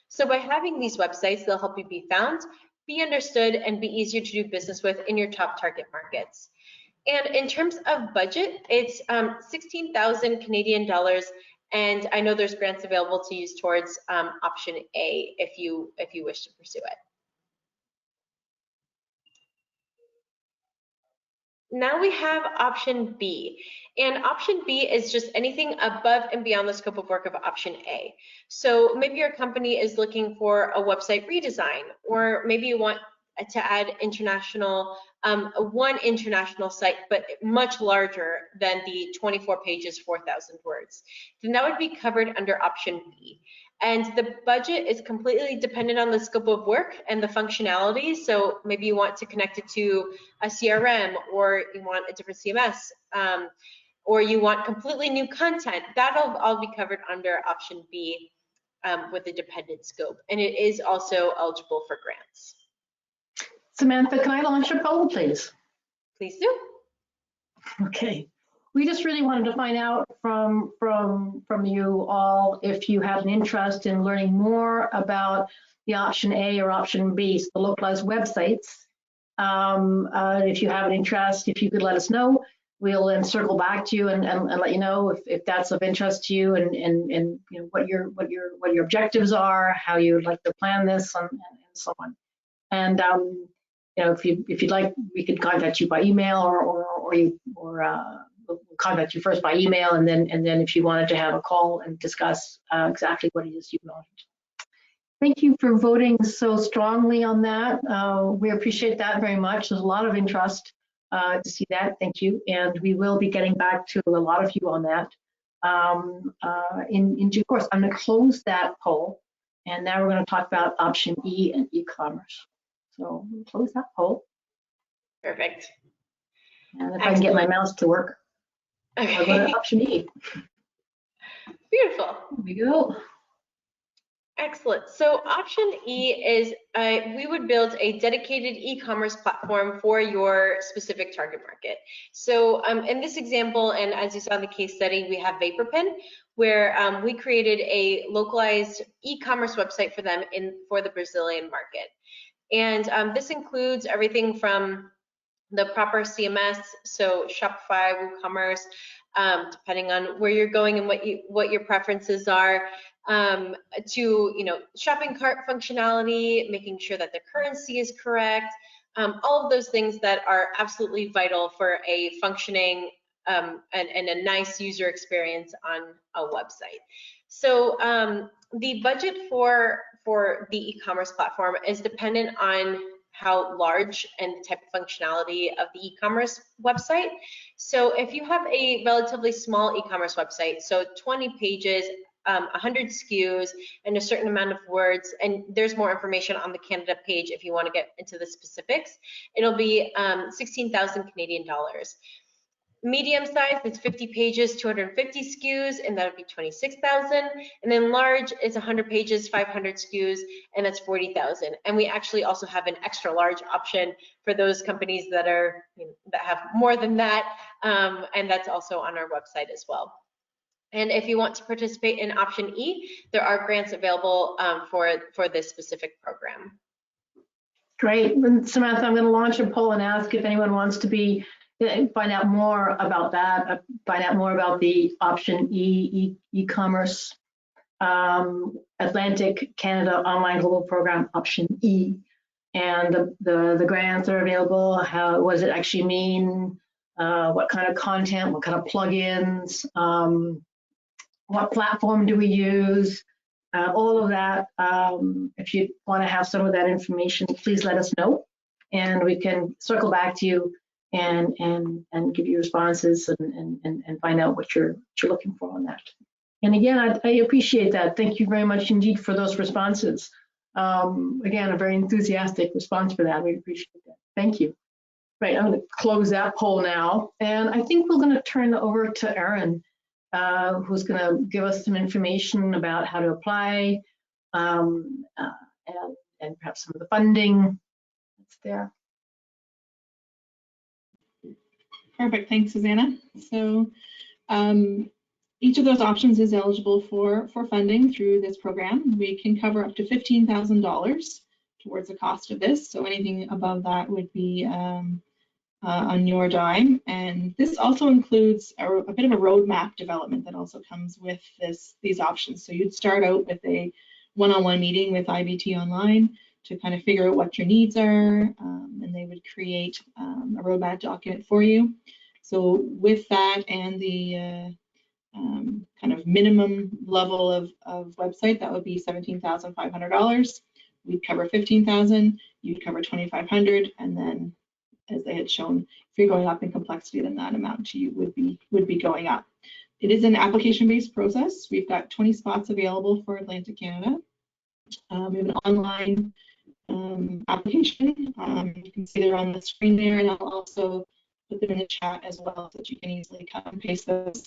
So by having these websites, they'll help you be found, be understood, and be easier to do business with in your top target markets. And in terms of budget, it's 16,000 Canadian dollars, and I know there's grants available to use towards option A if you wish to pursue it. Now we have option B, and option B is just anything above and beyond the scope of work of option A. So maybe your company is looking for a website redesign, or maybe you want to add international, one international site, but much larger than the 24 pages, 4,000 words. Then that would be covered under option B. And the budget is completely dependent on the scope of work and the functionality. So maybe you want to connect it to a CRM, or you want a different CMS, or you want completely new content. That'll all be covered under option B with the dependent scope. And it is also eligible for grants. Samantha, can I launch a poll, please? Please do. Okay. We just really wanted to find out from you all if you have an interest in learning more about the option A or option B, so the localized websites. If you have an interest, if you could let us know, we'll then circle back to you and let you know if that's of interest to you, and you know what your objectives are, how you would like to plan this, and so on. And you know, if you'd like, we could contact you by email, or we'll contact you first by email, and then if you wanted to have a call and discuss exactly what it is you want. Thank you for voting so strongly on that. We appreciate that very much. There's a lot of interest to see that. Thank you, and we will be getting back to a lot of you on that in due course. I'm going to close that poll, and now we're going to talk about option E and e-commerce. So we'll close that poll. Perfect. And if I can get my mouse to work, Okay. I'll go to option E. Beautiful. Here we go. Excellent. So option E is we would build a dedicated e-commerce platform for your specific target market. So in this example, and as you saw in the case study, we have VaporPen, where we created a localized e-commerce website for them for the Brazilian market. And this includes everything from the proper CMS, so Shopify, WooCommerce, depending on where you're going and what your preferences are, to shopping cart functionality, making sure that the currency is correct, all of those things that are absolutely vital for a functioning and a nice user experience on a website. So the budget for the e-commerce platform is dependent on how large and the type of functionality of the e-commerce website. So if you have a relatively small e-commerce website, so 20 pages, 100 SKUs, and a certain amount of words, and there's more information on the Canada page if you want to get into the specifics, it'll be 16,000 Canadian dollars. Medium size is 50 pages, 250 SKUs, and that would be 26,000. And then large is 100 pages, 500 SKUs, and that's 40,000. And we actually also have an extra large option for those companies that are that have more than that, and that's also on our website as well. And if you want to participate in option E, there are grants available for this specific program. Great. Samantha, I'm going to launch a poll and ask if anyone wants to find out more about that, find out more about the option E, e-commerce, Atlantic Canada Online Global Program, option E, and the grants are available. What does it actually mean? What kind of content, what kind of plugins, what platform do we use? All of that. If you want to have some of that information, please let us know, and we can circle back to you and give you responses and find out what you're looking for on that. And again, I appreciate that. Thank you very much indeed for those responses. Again, a very enthusiastic response for that. We appreciate that. Thank you. Right, I'm going to close that poll now, and I think we're going to turn over to Erin, who's going to give us some information about how to apply and perhaps some of the funding that's there. Perfect, thanks, Susanna. So each of those options is eligible for funding through this program. We can cover up to $15,000 towards the cost of this. So anything above that would be on your dime. And this also includes a bit of a roadmap development that also comes with these options. So you'd start out with a one-on-one meeting with IBT Online to kind of figure out what your needs are, and they would create a roadmap document for you. So with that and the kind of minimum level of website, that would be $17,500. We'd cover $15,000, you'd cover $2,500, and then as they had shown, if you're going up in complexity, then that amount to you would be going up. It is an application-based process. We've got 20 spots available for Atlantic Canada. We have an online application. You can see they're on the screen there, and I'll also put them in the chat as well so that you can easily cut and paste those.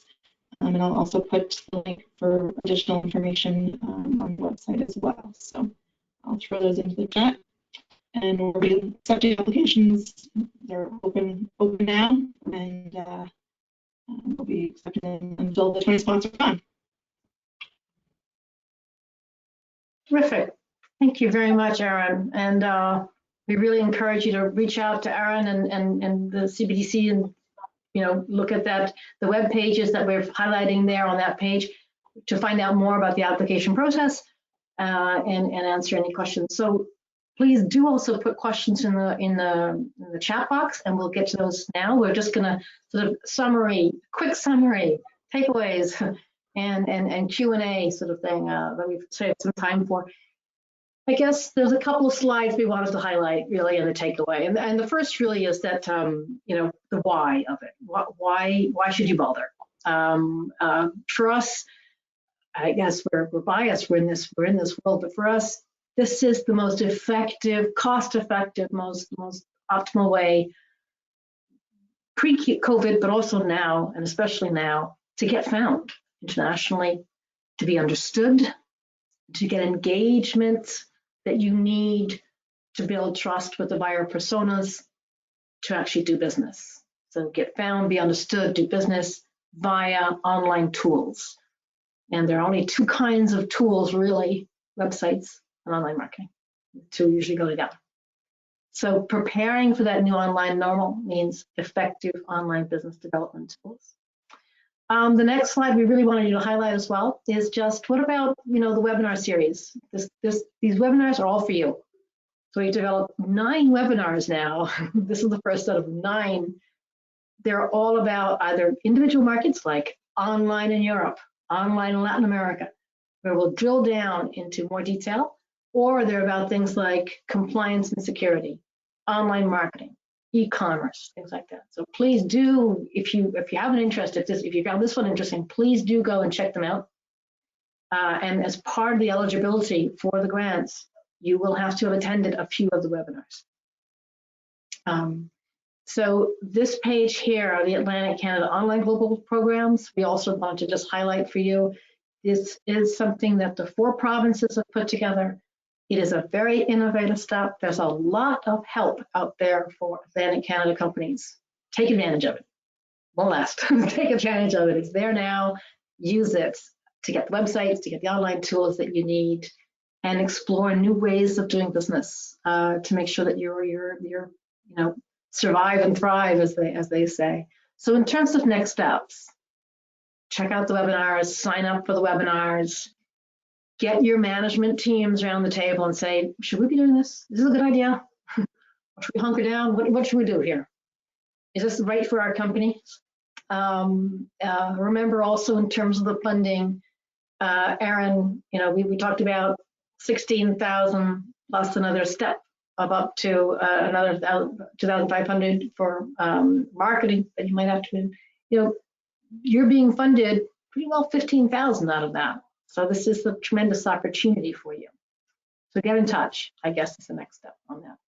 And I'll also put the link for additional information on the website as well. So I'll throw those into the chat. And we'll be accepting applications. They're open now, and we'll be accepting them until the 20 spots are gone. Terrific. Thank you very much, Erin. And we really encourage you to reach out to Erin and the CBDC and look at the web pages that we're highlighting there on that page to find out more about the application process and answer any questions. So please do also put questions in the chat box, and we'll get to those now. We're just going to sort of quick summary, takeaways, and Q&A sort of thing that we've saved some time for. I guess there's a couple of slides we wanted to highlight really in the takeaway, and the first really is that the why of it. Why should you bother? For us, I guess we're biased. We're in this world, but for us, this is the most effective, cost-effective, most optimal way, pre-COVID, but also now, and especially now, to get found internationally, to be understood, to get engagement that you need to build trust with the buyer personas to actually do business. So get found, be understood, do business via online tools. And there are only two kinds of tools, really, websites and online marketing. The two usually go together. So preparing for that new online normal means effective online business development tools. The next slide we really wanted you to highlight as well is just what about the webinar series? These webinars are all for you. So we developed 9 webinars now. This is the first set of 9 they're all about either individual markets like online in Europe, online in Latin America, where we'll drill down into more detail, or they're about things like compliance and security, online marketing, e-commerce, things like that. So please do, if you have an interest, if you found this one interesting, please do go and check them out. And as part of the eligibility for the grants, you will have to have attended a few of the webinars. So this page here are the Atlantic Canada Online Global Programs. We also want to just highlight for you, this is something that the 4 provinces have put together. It is a very innovative step. There's a lot of help out there for Atlantic Canada companies. Take advantage of it. Won't last. Take advantage of it. It's there now. Use it to get the websites, to get the online tools that you need, and explore new ways of doing business to make sure that you're survive and thrive, as they say. So in terms of next steps, check out the webinars, sign up for the webinars, get your management teams around the table and say, should we be doing this? Is this a good idea? Should we hunker down? What should we do here? Is this right for our company? Remember also in terms of the funding, Aaron, we talked about 16,000 plus another step of up to another 2,500 for marketing that you might have to, you're being funded pretty well 15,000 out of that. So this is a tremendous opportunity for you. So get in touch, I guess is the next step on that.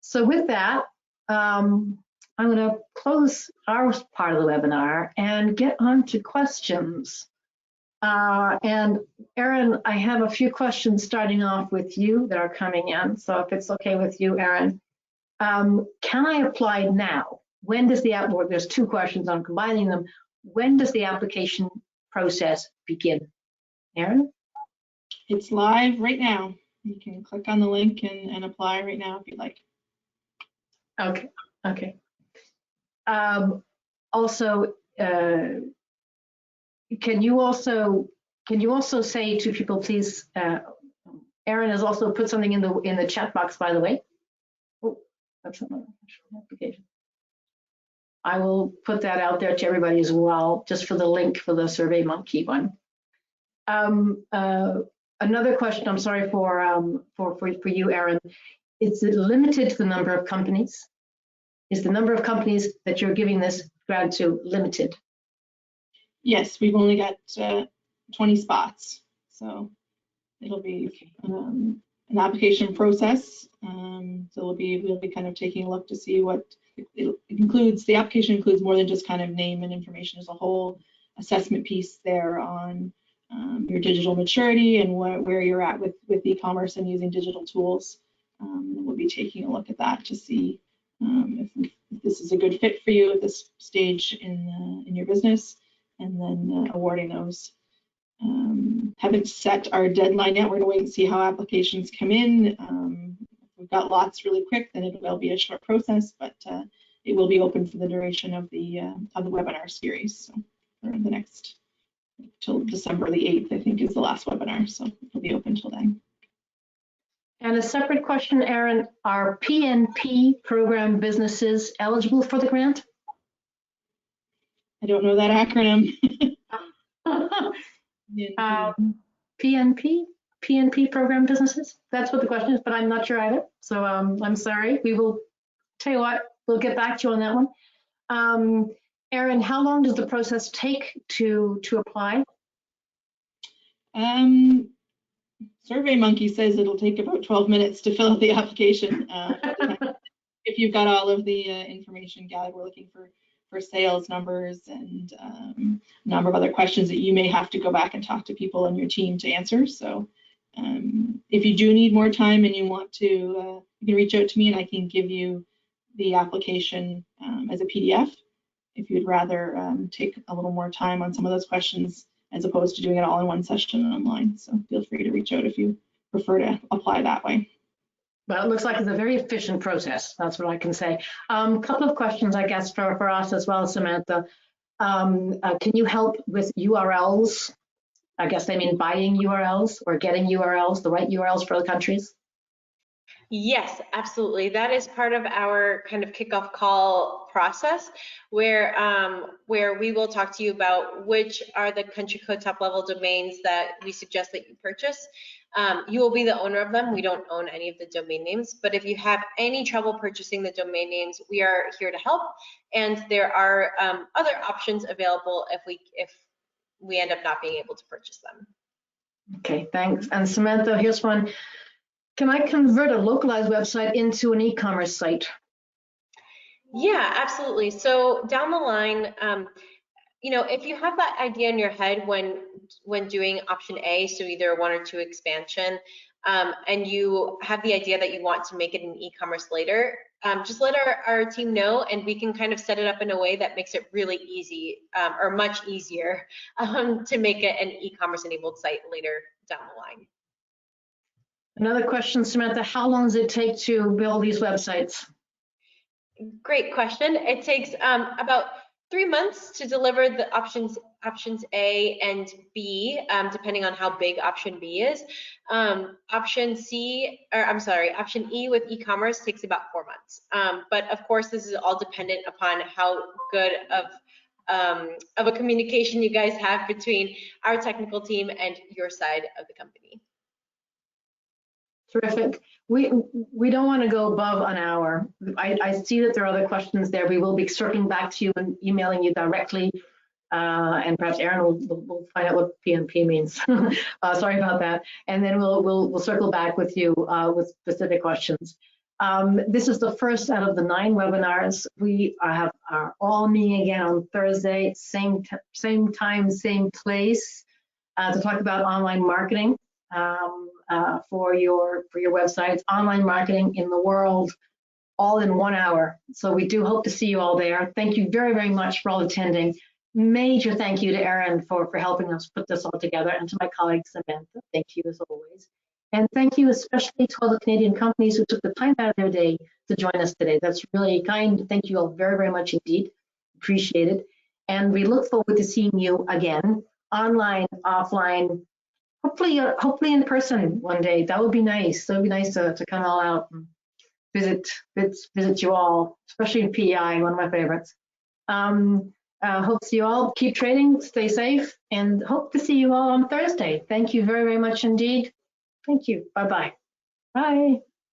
So with that, I'm going to close our part of the webinar and get on to questions. And Erin, I have a few questions starting off with you that are coming in. So if it's okay with you, Erin, can I apply now? When does the app work? There's 2 questions, I'm combining them. When does the application process begin? Erin? It's live right now. You can click on the link and apply right now if you'd like. Okay. Also, can you also say to people, please, Erin has also put something in the chat box, by the way. Oh, that's another application. I will put that out there to everybody as well, just for the link for the SurveyMonkey one. Another question, I'm sorry for you, Erin. Is it limited to the number of companies? Is the number of companies that you're giving this grant to limited? Yes, we've only got 20 spots, so it'll be an application process. So we'll be kind of taking a look to see what it includes. The application includes more than just kind of name and information. There's a whole assessment piece there on your digital maturity and where you're at with e-commerce and using digital tools. And we'll be taking a look at that to see if this is a good fit for you at this stage in your business, and then awarding those. Haven't set our deadline yet. We're going to wait and see how applications come in. If we've got lots really quick, then it will be a short process, but it will be open for the duration of the webinar series. So for the next, till December the 8th, I think is the last webinar. So it'll be open till then. And a separate question, Erin, are PNP program businesses eligible for the grant? I don't know that acronym. PNP program businesses? That's what the question is, but I'm not sure either. So I'm sorry. We will tell you what, we'll get back to you on that one. Erin, how long does the process take to apply? SurveyMonkey says it'll take about 12 minutes to fill out the application. If you've got all of the information gathered, we're looking for sales numbers and a number of other questions that you may have to go back and talk to people on your team to answer. So if you do need more time and you want to, you can reach out to me and I can give you the application as a PDF if you'd rather take a little more time on some of those questions as opposed to doing it all in one session online. So feel free to reach out if you prefer to apply that way. Well, it looks like it's a very efficient process. That's what I can say. A couple of questions, I guess, for us as well, Samantha. Can you help with URLs? I guess they mean buying URLs or getting URLs, the right URLs for the countries? Yes, absolutely. That is part of our kind of kickoff call process where we will talk to you about which are the country code top level domains that we suggest that you purchase. You will be the owner of them. We don't own any of the domain names, but if you have any trouble purchasing the domain names, we are here to help. And there are other options available if we end up not being able to purchase them. Okay, thanks. And Samantha, here's one. Can I convert a localized website into an e-commerce site? Yeah, absolutely. So down the line, you know, if you have that idea in your head when doing option A, so either 1 or 2 expansion, and you have the idea that you want to make it an e-commerce later, just let our team know, and we can kind of set it up in a way that makes it really easy or much easier to make it an e-commerce enabled site later down the line. Another question, Samantha, how long does it take to build these websites? Great question. It takes about 3 months to deliver the options A and B, depending on how big option B is. Option E with e-commerce takes about 4 months. But of course, this is all dependent upon how good of a communication you guys have between our technical team and your side of the company. Terrific. We don't want to go above an hour. I see that there are other questions there. We will be circling back to you and emailing you directly, and perhaps Aaron will find out what PNP means. Sorry about that. And then we'll circle back with you with specific questions. This is the first out of the 9 webinars. We are all meeting again on Thursday, same time, same place, to talk about online marketing. For your websites, online marketing in the world, all in 1 hour. So we do hope to see you all there. Thank you very, very much for all attending. Major thank you to Aaron for helping us put this all together, and to my colleague Samantha. Thank you as always. And thank you especially to all the Canadian companies who took the time out of their day to join us today. That's really kind. Thank you all very, very much indeed. Appreciate it. And we look forward to seeing you again, online, offline, hopefully in person one day. That would be nice. That would be nice to come all out and visit you all, especially in PEI, one of my favorites. Hope to see you all. Keep trading, stay safe, and hope to see you all on Thursday. Thank you very, very much indeed. Thank you. Bye-bye. Bye.